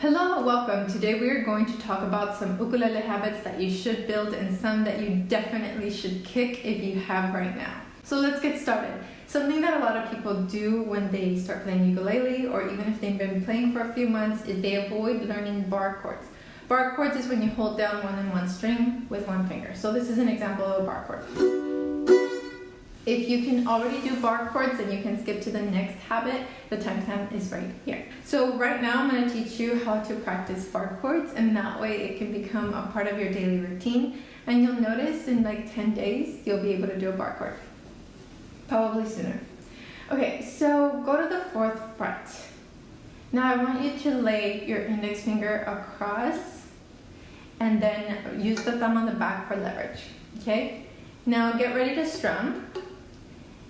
Hello, welcome. Today we are going to talk about some ukulele habits that you should build and some that you definitely should kick if you have right now. So let's get started. Something that a lot of people do when they start playing ukulele, or even if they've been playing for a few months, is they avoid learning bar chords. Bar chords is when you hold down one and one string with one finger. So this is an example of a bar chord. If you can already do bar chords, then you can skip to the next habit. The timestamp is right here. So right now I'm going to teach you how to practice bar chords, and that way it can become a part of your daily routine. And you'll notice in like 10 days, you'll be able to do a bar chord. Probably sooner. Okay, so go to the 4th fret. Now I want you to lay your index finger across and then use the thumb on the back for leverage. Okay? Now get ready to strum.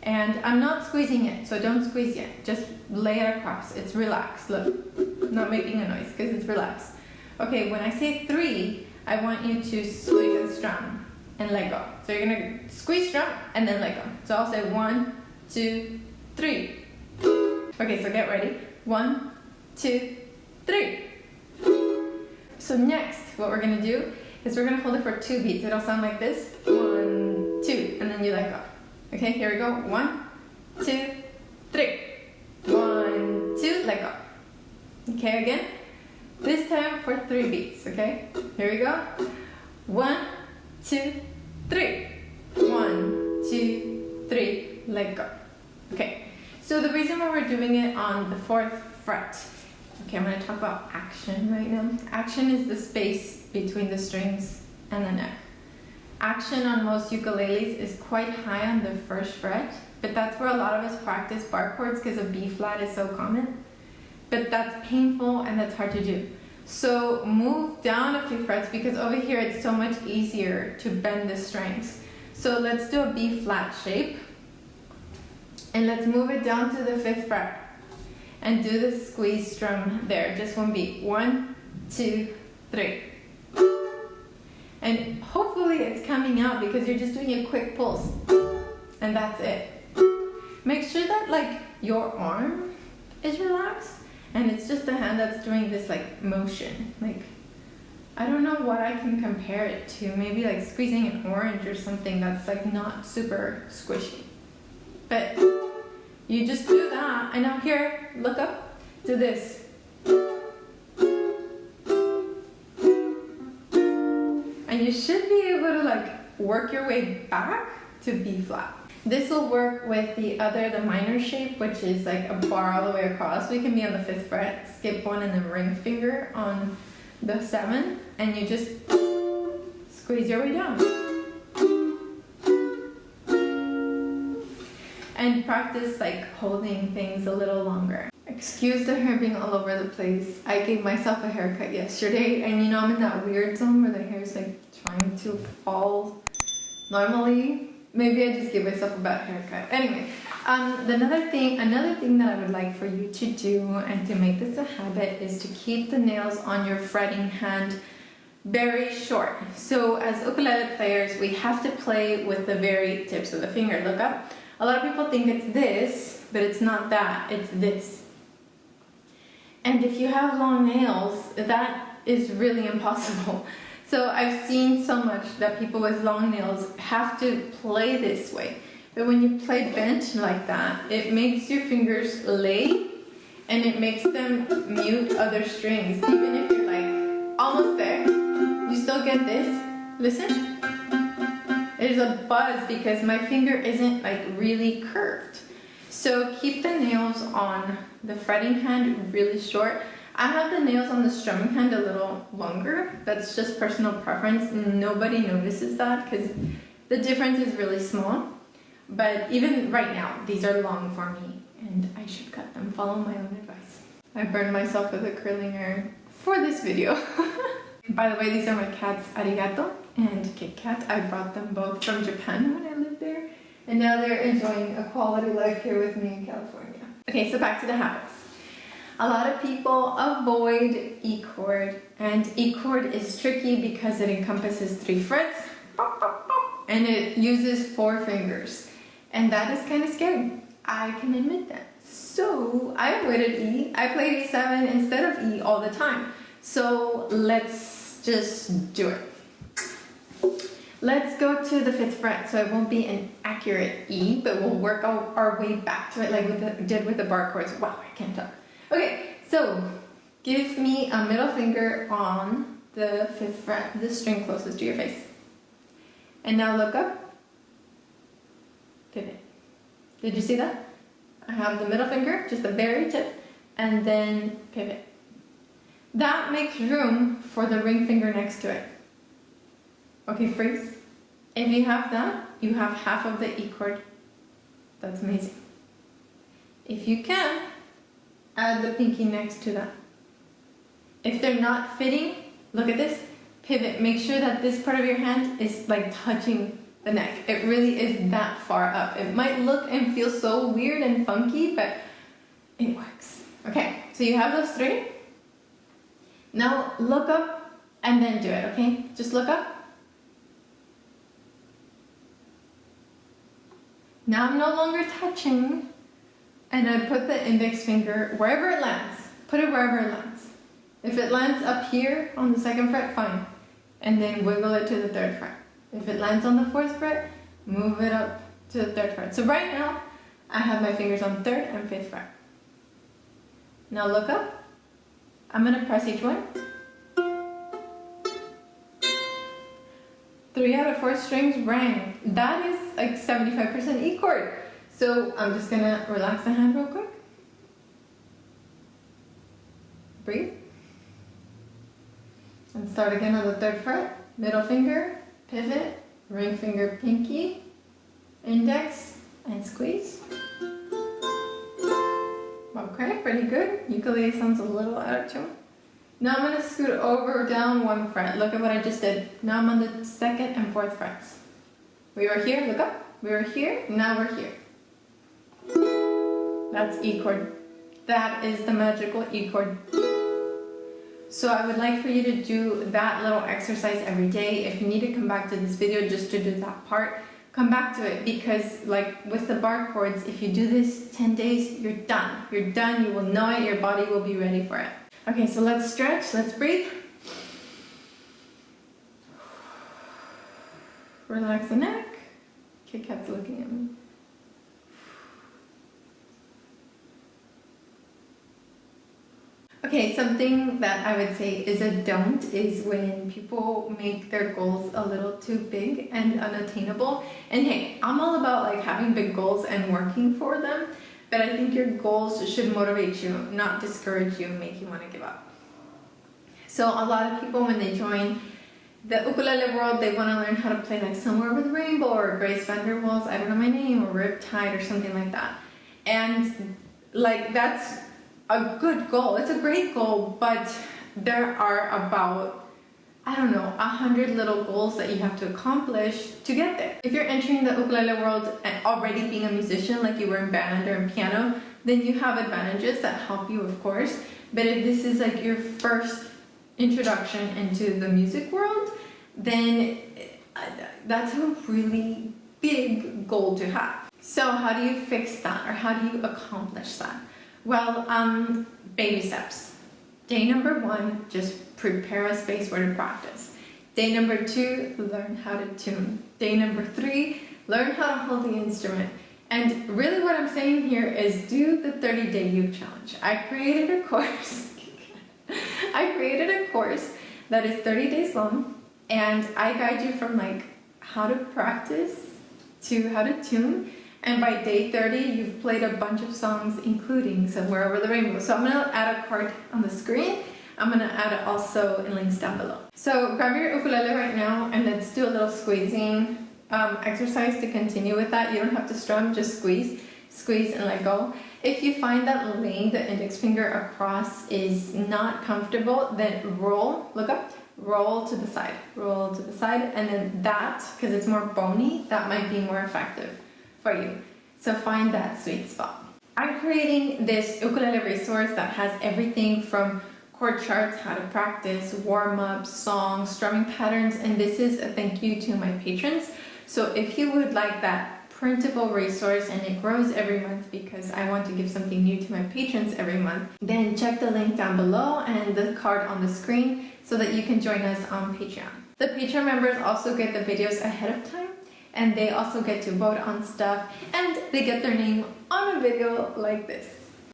And I'm not squeezing it, so don't squeeze yet. Just lay it across. It's relaxed. Look, I'm not making a noise because it's relaxed. Okay, when I say 3, I want you to squeeze and strum and let go. So you're gonna squeeze, strum, and then let go. So I'll say 1, 2, 3. Okay, so get ready. 1, 2, 3. So next, what we're gonna do is we're gonna hold it for 2 beats. It'll sound like this. 1, 2, and then you let go. Okay, here we go. 1, 2, 3. 1, 2, let go. Okay, again. This time for 3 beats, okay? Here we go. 1, 2, 3. 1, 2, 3, let go. Okay, so the reason why we're doing it on the 4th fret. Okay, I'm going to talk about action right now. Action is the space between the strings and the neck. Action on most ukuleles is quite high on the 1st fret, but that's where a lot of us practice bar chords because a B flat is so common. But that's painful and that's hard to do. So move down a few frets because over here it's so much easier to bend the strings. So let's do a B flat shape. And let's move it down to the 5th fret. And do the squeeze strum there, just 1 beat. 1, 2, 3. And hopefully it's coming out because you're just doing a quick pulse. And that's it. Make sure that like your arm is relaxed and it's just the hand that's doing this like motion. Like, I don't know what I can compare it to. Maybe like squeezing an orange or something that's like not super squishy. But you just do that. And now here, look up, do this. And you should be able to like work your way back to B flat. This will work with the minor shape, which is like a bar all the way across. We can be on the 5th fret, skip 1 and then ring finger on the 7th, and you just squeeze your way down. And practice like holding things a little longer. Excuse the hair being all over the place. I gave myself a haircut yesterday, and you know I'm in that weird zone where the hair is like trying to fall normally. Maybe I just gave myself a bad haircut. Anyway, another thing that I would like for you to do and to make this a habit is to keep the nails on your fretting hand very short. So as ukulele players, we have to play with the very tips of the finger. Look up. A lot of people think it's this, but it's not that, it's this. And if you have long nails, that is really impossible. So I've seen so much that people with long nails have to play this way. But when you play bent like that, it makes your fingers lay and it makes them mute other strings. Even if you're like almost there, you still get this. Listen. There's a buzz because my finger isn't like really curved. So keep the nails on the fretting hand really short. I have the nails on the strumming hand a little longer. That's just personal preference. Nobody notices that because the difference is really small. But even right now, these are long for me and I should cut them. Follow my own advice. I burned myself with a curling iron for this video. By the way, these are my cats, Arigato and Kit Kat. I brought them both from Japan when I lived there. And now they're enjoying a quality life here with me in California. Okay, so back to the habits. A lot of people avoid E chord. And E chord is tricky because it encompasses 3 frets. And it uses 4 fingers. And that is kind of scary. I can admit that. So I avoided E. I played E7 instead of E all the time. So let's just do it. Let's go to the 5th fret, so it won't be an accurate E, but we'll work our way back to it like we did with the barre chords. Wow, I can't talk. Okay, so give me a middle finger on the 5th fret, the string closest to your face. And now look up, pivot. Did you see that? I have the middle finger, just the very tip, and then pivot. That makes room for the ring finger next to it. Okay, freeze. If you have that, you have half of the E chord. That's amazing. If you can, add the pinky next to that. If they're not fitting, look at this, pivot. Make sure that this part of your hand is like touching the neck. It really is that far up. It might look and feel so weird and funky, but it works. Okay, so you have those 3. Now look up and then do it, okay? Just look up. Now I'm no longer touching, and I put the index finger wherever it lands. Put it wherever it lands. If it lands up here on the 2nd fret, fine. And then wiggle it to the 3rd fret. If it lands on the 4th fret, move it up to the 3rd fret. So right now, I have my fingers on 3rd and 5th fret. Now look up. I'm gonna press each one. 3 out of 4 strings rang. That is like 75% E chord. So I'm just gonna relax the hand real quick. Breathe. And start again on the 3rd fret. Middle finger, pivot, ring finger, pinky, index, and squeeze. Okay, pretty good. Ukulele sounds a little out of tune. Now I'm going to scoot over down 1 fret. Look at what I just did. Now I'm on the 2nd and 4th frets. We were here, look up. We were here, now we're here. That's E chord. That is the magical E chord. So I would like for you to do that little exercise every day. If you need to come back to this video just to do that part, come back to it, because like with the barre chords, if you do this 10 days, you're done. You're done, you will know it, your body will be ready for it. Okay, so let's stretch, let's breathe. Relax the neck. Kit Kat's looking at me. Okay, something that I would say is a don't is when people make their goals a little too big and unattainable. And hey, I'm all about like having big goals and working for them, but I think your goals should motivate you, not discourage you and make you want to give up. So a lot of people, when they join the ukulele world, they want to learn how to play like Somewhere Over the Rainbow or Grace Vanderwaal's I Don't Know My Name or Riptide or something like that. And like that's a good goal. It's a great goal, but there are about, I don't know, 100 little goals that you have to accomplish to get there. If you're entering the ukulele world and already being a musician, like you were in band or in piano, then you have advantages that help you, of course. But if this is like your first introduction into the music world, then that's a really big goal to have. So how do you fix that, or how do you accomplish that? Well, baby steps. Day number 1, just prepare a space where to practice. Day number 2, learn how to tune. Day number 3, learn how to hold the instrument. And really what I'm saying here is do the 30-day uke challenge. I created a course. I created a course that is 30 days long, and I guide you from like how to practice to how to tune. And by day 30, you've played a bunch of songs, including Somewhere Over the Rainbow. So I'm gonna add a card on the screen. I'm gonna add it also in links down below. So grab your ukulele right now and let's do a little squeezing exercise to continue with that. You don't have to strum, just squeeze, squeeze and let go. If you find that laying the index finger across is not comfortable, then roll, look up, roll to the side, and then that, because it's more bony, that might be more effective for you. So find that sweet spot. I'm creating this ukulele resource that has everything from chord charts, how to practice, warm-ups, songs, strumming patterns, and this is a thank you to my patrons. So if you would like that printable resource and it grows every month because I want to give something new to my patrons every month, then check the link down below and the card on the screen so that you can join us on Patreon. The Patreon members also get the videos ahead of time, and they also get to vote on stuff, and they get their name on a video like this.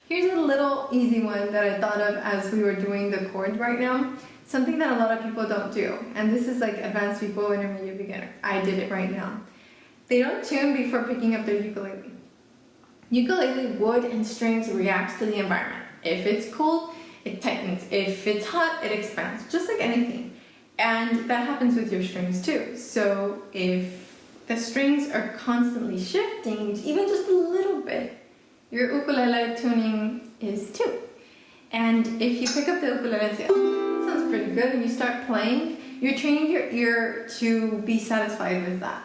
Here's a little easy one that I thought of as we were doing the chords right now. Something that a lot of people don't do, and this is like advanced people, intermediate, beginner. I did it right now. They don't tune before picking up their ukulele. Ukulele wood and strings reacts to the environment. If it's cold, it tightens. If it's hot, it expands, just like anything. And that happens with your strings too. So if the strings are constantly shifting, even just a little bit, your ukulele tuning is too. And if you pick up the ukulele and say, oh, that sounds pretty good, and you start playing, you're training your ear to be satisfied with that.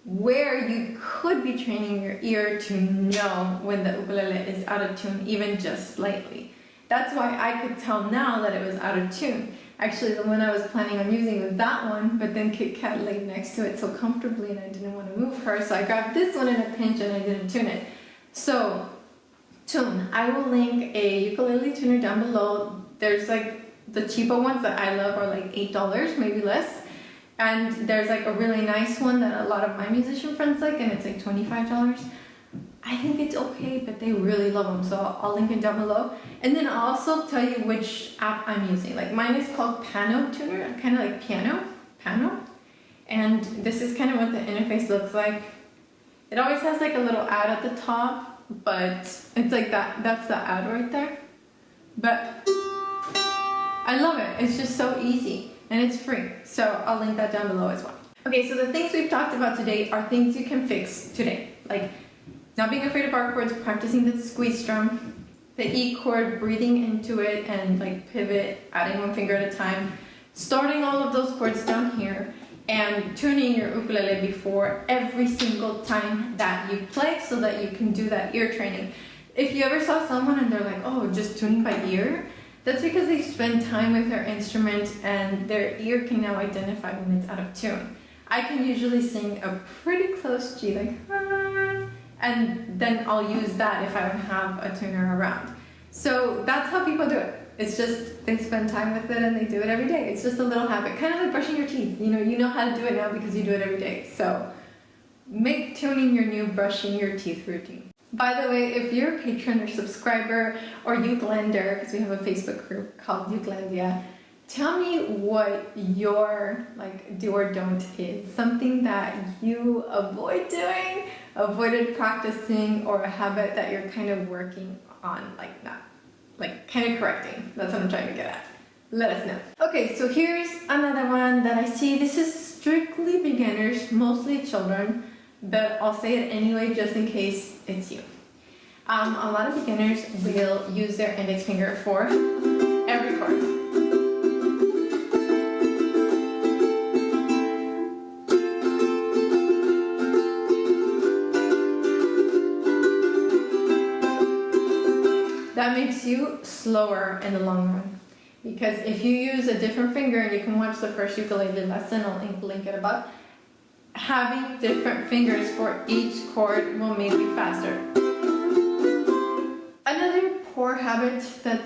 Where you could be training your ear to know when the ukulele is out of tune, even just slightly. That's why I could tell now that it was out of tune. Actually, the one I was planning on using was that one, but then Kit Kat laid next to it so comfortably and I didn't want to move her, so I grabbed this one in a pinch and I didn't tune it. So, tune. I will link a ukulele tuner down below. There's like the cheaper ones that I love are like $8, maybe less. And there's like a really nice one that a lot of my musician friends like, and it's like $25. I think it's okay, but they really love them, so I'll link it down below. And then I'll also tell you which app I'm using. Like mine is called Pano Tuner, kind of like Pano. And this is kind of what the interface looks like. It always has like a little ad at the top, but it's like that's the ad right there. But I love it, it's just so easy. And it's free, so I'll link that down below as well. Okay, so the things we've talked about today are things you can fix today. Like not being afraid of barre chords, practicing the squeeze strum, the E chord, breathing into it and like pivot, adding one finger at a time, starting all of those chords down here, and tuning your ukulele before every single time that you play so that you can do that ear training. If you ever saw someone and they're like, oh, just tuning by ear, that's because they spend time with their instrument and their ear can now identify when it's out of tune. I can usually sing a pretty close G, like, ah, and then I'll use that if I don't have a tuner around. So that's how people do it. It's just, they spend time with it and they do it every day. It's just a little habit, kind of like brushing your teeth. You know how to do it now because you do it every day. So make tuning your new brushing your teeth routine. By the way, if you're a patron or subscriber or Ukelender, because we have a Facebook group called Ukelandia, tell me what your like do or don't is. Something that you avoid doing, avoided practicing, or a habit that you're kind of working on, like not, like kind of correcting. That's what I'm trying to get at. Let us know. Okay, so here's another one that I see. This is strictly beginners, mostly children, but I'll say it anyway just in case it's you. A lot of beginners will use their index finger for every chord. That makes you slower in the long run. Because if you use a different finger, and you can watch the first ukulele lesson, I'll link it above, having different fingers for each chord will make you faster. Another poor habit that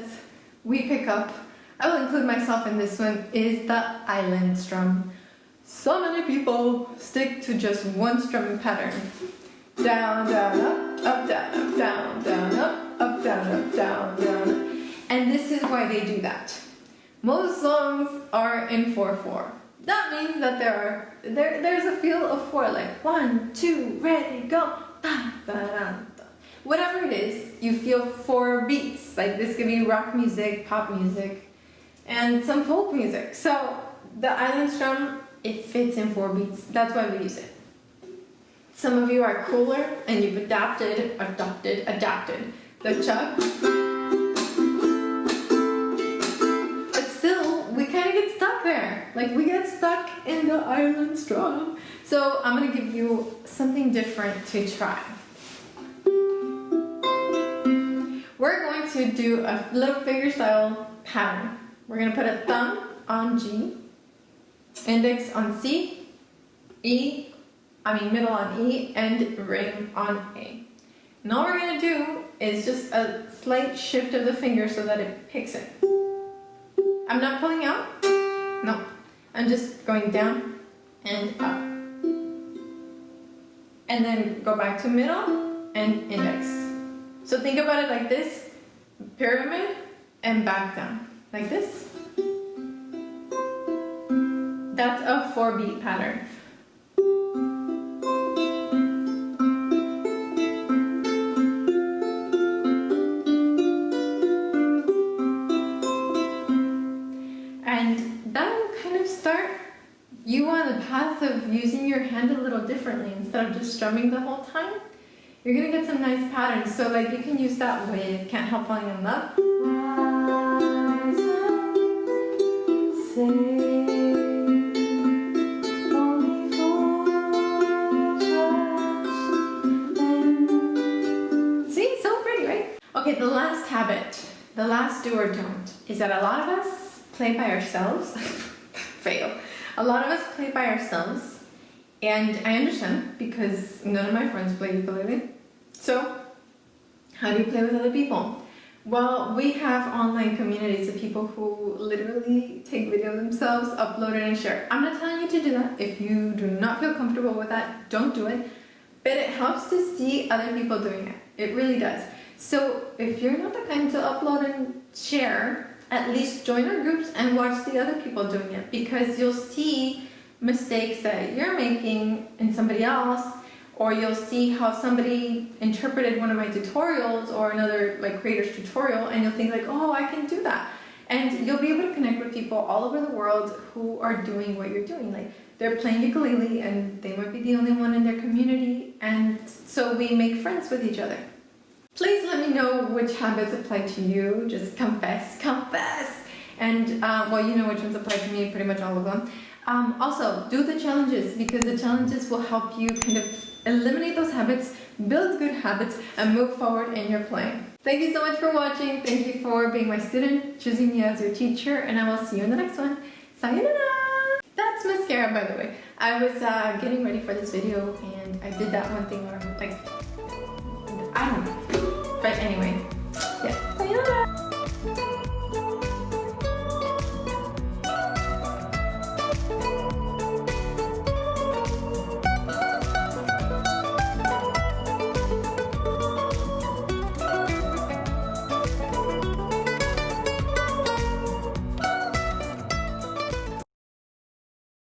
we pick up, I will include myself in this one, is the island strum. So many people stick to just one strumming pattern. Down, down, up, down, up, down, down, up, down, up, down, down. And this is why they do that. Most songs are in 4/4. That means that there's a feel of 4, like 1, 2, ready, go, da, da, da, da. Whatever it is, you feel 4 beats. Like this could be rock music, pop music, and some folk music. So the island strum, it fits in 4 beats. That's why we use it. Some of you are cooler and you've adapted the chuck. But still, we kind of get stuck there. Like we get stuck in the island strum. So I'm gonna give you something different to try. We're going to do a little finger style pattern. We're gonna put a thumb on G, index on C, E, middle on E and ring on A. And all we're gonna do is just a slight shift of the finger so that it picks it. I'm not pulling out, no. I'm just going down and up. And then go back to middle and index. So think about it like this, pyramid and back down, like this. That's a 4-beat pattern. And that will kind of start you on the path of using your hand a little differently instead of just strumming the whole time. You're gonna get some nice patterns. So like you can use that with Can't Help Falling in Love. See, so pretty, right? Okay, the last habit, the last do or don't, is that a lot of us play by ourselves. Fail. A lot of us play by ourselves, and I understand because none of my friends play ukulele. So, how do you play with other people? Well, we have online communities of people who literally take video of themselves, upload it, and share. I'm not telling you to do that. If you do not feel comfortable with that, don't do it. But it helps to see other people doing it. It really does. So, if you're not the kind to upload and share, at least join our groups and watch the other people doing it, because you'll see mistakes that you're making in somebody else, or you'll see how somebody interpreted one of my tutorials or another like creator's tutorial, and you'll think like, oh, I can do that. And you'll be able to connect with people all over the world who are doing what you're doing. Like they're playing ukulele and they might be the only one in their community, and so we make friends with each other. Please let me know which habits apply to you. Just confess. And well, you know which ones apply to me, pretty much all of them. Also, do the challenges, because the challenges will help you kind of eliminate those habits, build good habits, and move forward in your playing. Thank you so much for watching. Thank you for being my student, choosing me as your teacher, and I will see you in the next one. Sayonara! That's mascara, by the way. I was getting ready for this video, and I did that one thing where I'm like